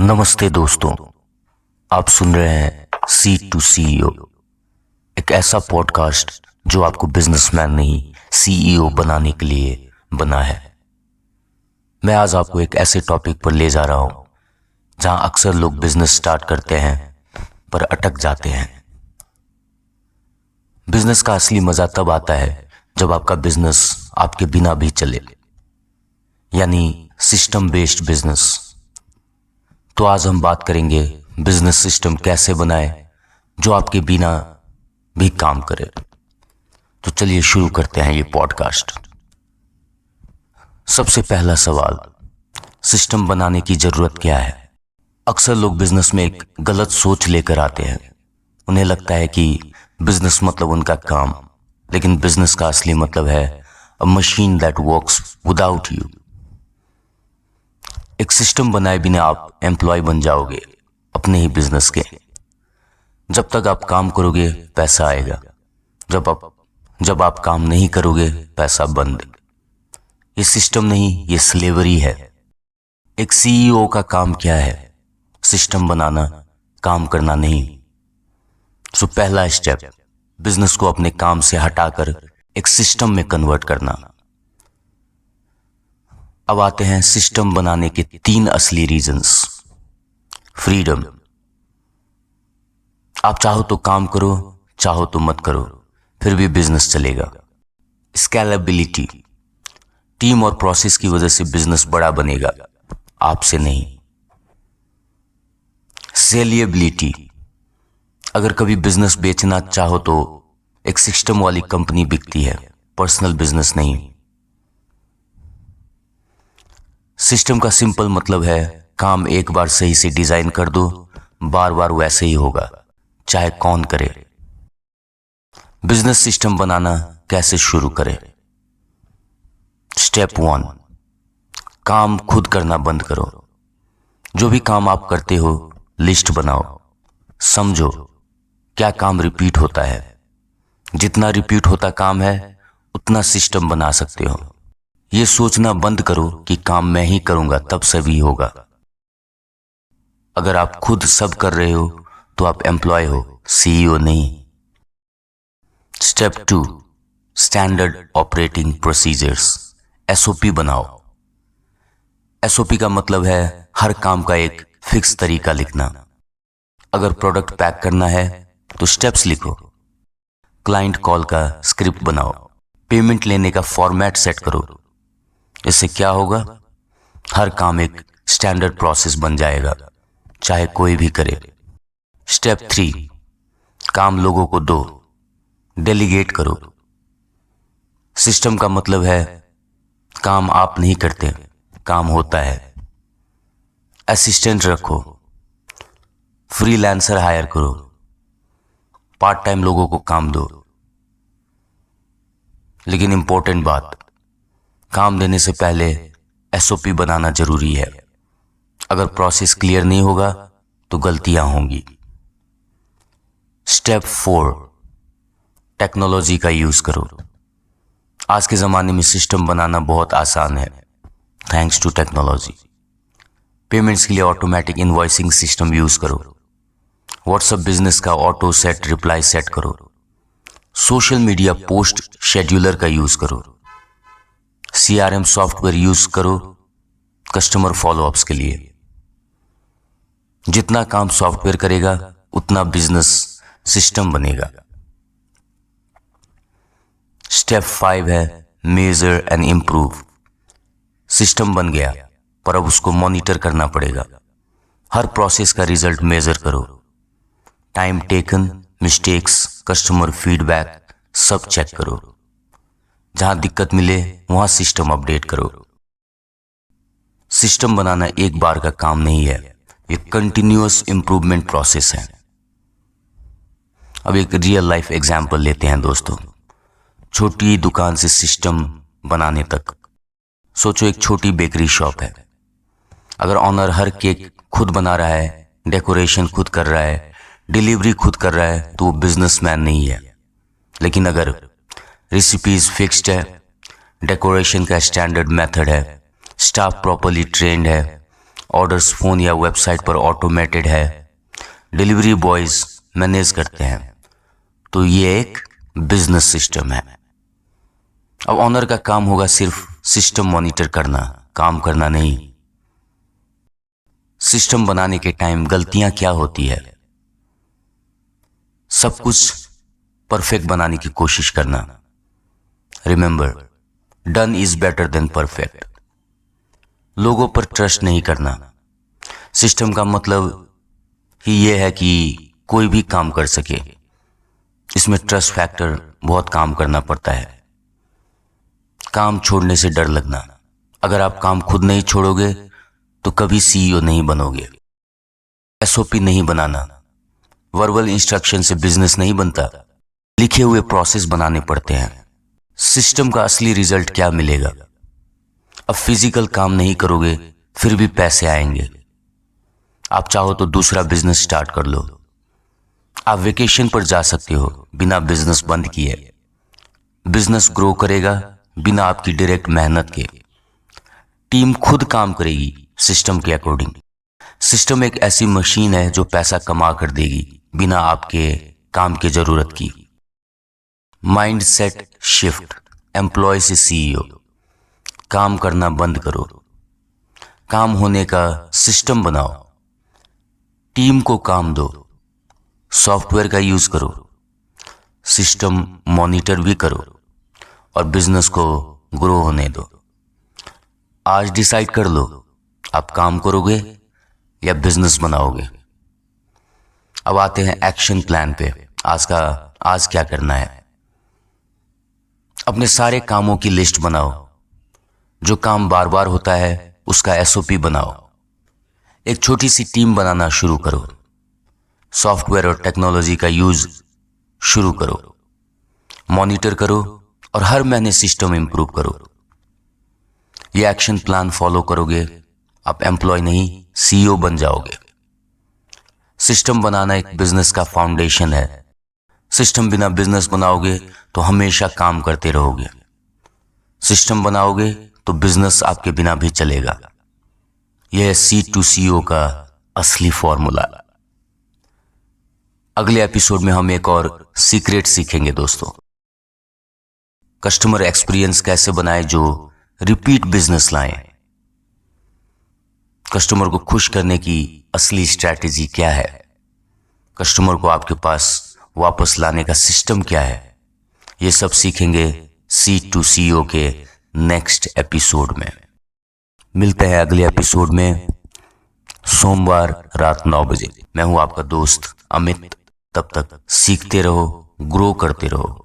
नमस्ते दोस्तों, आप सुन रहे हैं सीट टू सीईओ, एक ऐसा पॉडकास्ट जो आपको बिजनेसमैन नहीं सीईओ बनाने के लिए बना है। मैं आज आपको एक ऐसे टॉपिक पर ले जा रहा हूं जहां अक्सर लोग बिजनेस स्टार्ट करते हैं पर अटक जाते हैं। बिजनेस का असली मजा तब आता है जब आपका बिजनेस आपके बिना भी चले, यानी सिस्टम बेस्ड बिजनेस। तो आज हम बात करेंगे बिजनेस सिस्टम कैसे बनाए जो आपके बिना भी काम करे। तो चलिए शुरू करते हैं ये पॉडकास्ट। सबसे पहला सवाल, सिस्टम बनाने की जरूरत क्या है? अक्सर लोग बिजनेस में एक गलत सोच लेकर आते हैं। उन्हें लगता है कि बिजनेस मतलब उनका काम, लेकिन बिजनेस का असली मतलब है अ machine that works without you. एक सिस्टम बनाए बिना आप एम्प्लॉय बन जाओगे अपने ही बिजनेस के। जब तक आप काम करोगे पैसा आएगा, जब आप काम नहीं करोगे पैसा बंद। ये सिस्टम नहीं, ये स्लेवरी है। एक सीईओ का काम क्या है? सिस्टम बनाना, काम करना नहीं। सो पहला स्टेप, बिजनेस को अपने काम से हटाकर एक सिस्टम में कन्वर्ट करना। अब आते हैं सिस्टम बनाने के 3 असली रीजंस। फ्रीडम, आप चाहो तो काम करो, चाहो तो मत करो, फिर भी बिजनेस चलेगा। स्केलेबिलिटी, टीम और प्रोसेस की वजह से बिजनेस बड़ा बनेगा, आपसे नहीं। सेलिएबिलिटी, अगर कभी बिजनेस बेचना चाहो तो एक सिस्टम वाली कंपनी बिकती है, पर्सनल बिजनेस नहीं। सिस्टम का सिंपल मतलब है काम एक बार सही से डिजाइन कर दो, बार बार वैसे ही होगा, चाहे कौन करे। बिजनेस सिस्टम बनाना कैसे शुरू करें? स्टेप 1, काम खुद करना बंद करो। जो भी काम आप करते हो लिस्ट बनाओ। समझो क्या काम रिपीट होता है। जितना रिपीट होता काम है उतना सिस्टम बना सकते हो। ये सोचना बंद करो कि काम मैं ही करूंगा तब सभी होगा। अगर आप खुद सब कर रहे हो तो आप एम्प्लॉय हो, सीईओ नहीं। Step 2, standard operating procedures, SOP बनाओ। एसओपी का मतलब है हर काम का एक फिक्स तरीका लिखना। अगर प्रोडक्ट पैक करना है तो स्टेप्स लिखो। क्लाइंट कॉल का स्क्रिप्ट बनाओ। पेमेंट लेने का फॉर्मेट सेट करो। इससे क्या होगा? हर काम एक स्टैंडर्ड प्रोसेस बन जाएगा, चाहे कोई भी करे। स्टेप 3, काम लोगों को दो, डेलीगेट करो। सिस्टम का मतलब है काम आप नहीं करते, काम होता है। असिस्टेंट रखो, फ्रीलांसर हायर करो, पार्ट टाइम लोगों को काम दो। लेकिन इंपॉर्टेंट बात, काम देने से पहले एसओपी बनाना जरूरी है। अगर प्रोसेस क्लियर नहीं होगा तो गलतियां होंगी। स्टेप 4, टेक्नोलॉजी का यूज करो। आज के जमाने में सिस्टम बनाना बहुत आसान है, थैंक्स टू टेक्नोलॉजी। पेमेंट्स के लिए ऑटोमेटिक इनवॉइसिंग सिस्टम यूज करो। व्हाट्सएप बिजनेस का ऑटो सेट रिप्लाई सेट करो। सोशल मीडिया पोस्ट शेड्यूलर का यूज करो। सीआरएम सॉफ्टवेयर यूज करो कस्टमर फॉलोअप्स के लिए। जितना काम सॉफ्टवेयर करेगा उतना बिजनेस सिस्टम बनेगा। स्टेप 5 है मेजर एंड इंप्रूव। सिस्टम बन गया पर अब उसको मॉनिटर करना पड़ेगा। हर प्रोसेस का रिजल्ट मेजर करो। Time taken, mistakes, customer feedback सब चेक करो। जहां दिक्कत मिले वहां सिस्टम अपडेट करो। सिस्टम बनाना एक बार का काम नहीं है, ये कंटिन्यूअस इंप्रूवमेंट प्रोसेस है। अब एक रियल लाइफ एग्जांपल लेते हैं दोस्तों। छोटी दुकान से सिस्टम बनाने तक। सोचो एक छोटी बेकरी शॉप है। अगर ऑनर हर केक खुद बना रहा है, डेकोरेशन खुद कर रहा है, डिलीवरी खुद कर रहा है तो वो बिजनेसमैन नहीं है। लेकिन अगर रेसिपीज फिक्स्ड है, डेकोरेशन का स्टैंडर्ड मेथड है, स्टाफ प्रॉपर्ली ट्रेंड है ऑर्डर्स फ़ोन या वेबसाइट पर ऑटोमेटेड है, डिलीवरी बॉयज़ मैनेज करते हैं, तो ये एक बिजनेस सिस्टम है। अब ऑनर का काम होगा सिर्फ सिस्टम मॉनिटर करना, काम करना नहीं। सिस्टम बनाने के टाइम गलतियां क्या होती है, सब कुछ परफेक्ट बनाने की कोशिश करना। Remember, done is better than perfect. लोगों पर ट्रस्ट नहीं करना। सिस्टम का मतलब ही ये है कि कोई भी काम कर सके। इसमें ट्रस्ट फैक्टर बहुत काम करना पड़ता है। काम छोड़ने से डर लगना। अगर आप काम खुद नहीं छोड़ोगे तो कभी सीईओ नहीं बनोगे। एसओपी नहीं बनाना। वर्बल इंस्ट्रक्शन से बिजनेस नहीं बनता, लिखे हुए प्रोसेस बनाने पड़ते हैं। सिस्टम का असली रिजल्ट क्या मिलेगा? अब फिजिकल काम नहीं करोगे फिर भी पैसे आएंगे। आप चाहो तो दूसरा बिजनेस स्टार्ट कर लो। आप वेकेशन पर जा सकते हो बिना बिजनेस बंद किए। बिजनेस ग्रो करेगा बिना आपकी डायरेक्ट मेहनत के। टीम खुद काम करेगी सिस्टम के अकॉर्डिंग। सिस्टम एक ऐसी मशीन है जो पैसा कमा कर देगी बिना आपके काम की जरूरत की। Mind set shift. एम्प्लॉय से सीईओ। काम करना बंद करो, काम होने का सिस्टम बनाओ। टीम को काम दो, सॉफ्टवेयर का यूज करो, सिस्टम मॉनिटर भी करो और बिजनेस को ग्रो होने दो। आज डिसाइड कर लो, आप काम करोगे या बिजनेस बनाओगे। अब आते हैं एक्शन प्लान पे। आज क्या करना है? अपने सारे कामों की लिस्ट बनाओ। जो काम बार बार होता है उसका एसओपी बनाओ। एक छोटी सी टीम बनाना शुरू करो। सॉफ्टवेयर और टेक्नोलॉजी का यूज शुरू करो। मॉनिटर करो और हर महीने सिस्टम इंप्रूव करो। ये एक्शन प्लान फॉलो करोगे, आप एम्प्लॉय नहीं सीईओ बन जाओगे। सिस्टम बनाना एक बिजनेस का फाउंडेशन है। सिस्टम बिना बिजनेस बनाओगे तो हमेशा काम करते रहोगे। सिस्टम बनाओगे तो बिजनेस आपके बिना भी चलेगा। यह है C2CO का असली फॉर्मूला। अगले एपिसोड में हम एक और सीक्रेट सीखेंगे दोस्तों। कस्टमर एक्सपीरियंस कैसे बनाए जो रिपीट बिजनेस लाएं। कस्टमर को खुश करने की असली स्ट्रैटेजी क्या है? कस्टमर को आपके पास वापस लाने का सिस्टम क्या है? ये सब सीखेंगे C2CO के नेक्स्ट एपिसोड में। मिलते हैं अगले एपिसोड में सोमवार रात 9 बजे। मैं हूं आपका दोस्त अमित। तब तक सीखते रहो, ग्रो करते रहो।